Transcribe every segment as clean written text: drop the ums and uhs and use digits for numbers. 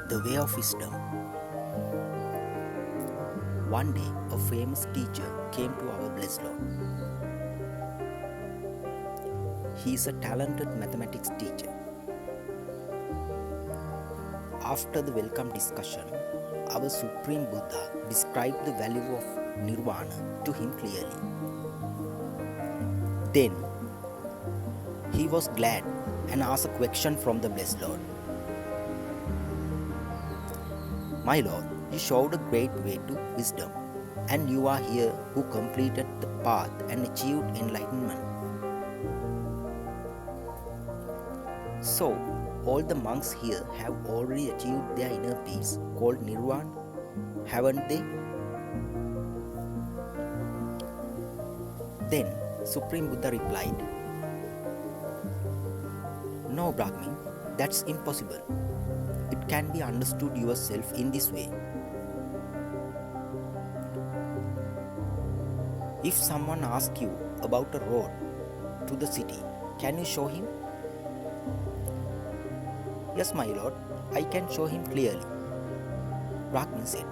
The way of wisdom. One day, a famous teacher came to our blessed Lord. He is a talented mathematics teacher. After the welcome discussion, our Supreme Buddha described the value of nirvana to him clearly. Then, he was glad and asked a question from the blessed Lord. My Lord, you showed a great way to wisdom, and you are here who completed the path and achieved enlightenment. So, all the monks here have already achieved their inner peace called nirvana, haven't they? Then, Supreme Buddha replied, No, Brahmin, that's impossible. It can be understood yourself in this way. If someone asks you about a road to the city, can you show him? Yes, my lord, I can show him clearly, Brahmin said.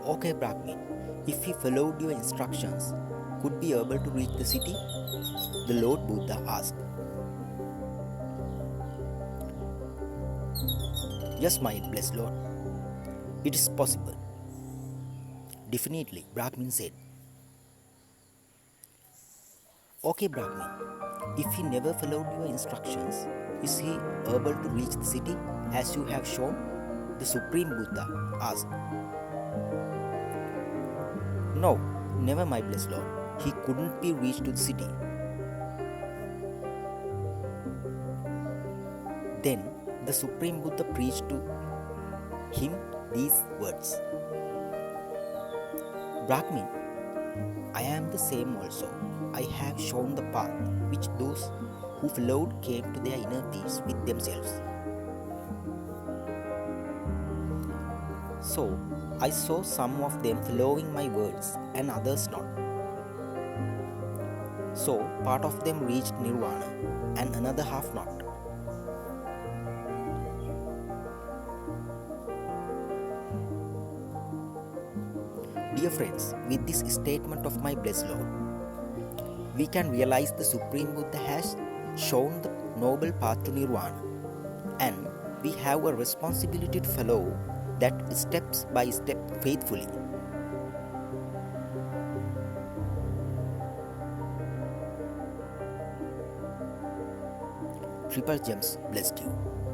Okay, Brahmin, if he followed your instructions, could be able to reach the city? The Lord Buddha asked. Yes, my blessed Lord, it is possible. Definitely, Brahmin said. Okay, Brahmin, if he never followed your instructions, is he able to reach the city as you have shown? The Supreme Buddha asked. No, never, my blessed Lord. He couldn't be reached to the city. Then the Supreme Buddha preached to him these words. Brahmin, I am the same also. I have shown the path which those who followed came to their inner peace with themselves. So, I saw some of them following my words and others not. So, part of them reached nirvana and another half not. Dear friends, with this statement of my blessed Lord, we can realize the Supreme Buddha has shown the noble path to nirvana, and we have a responsibility to follow that steps by step faithfully. Triple Gems blessed you.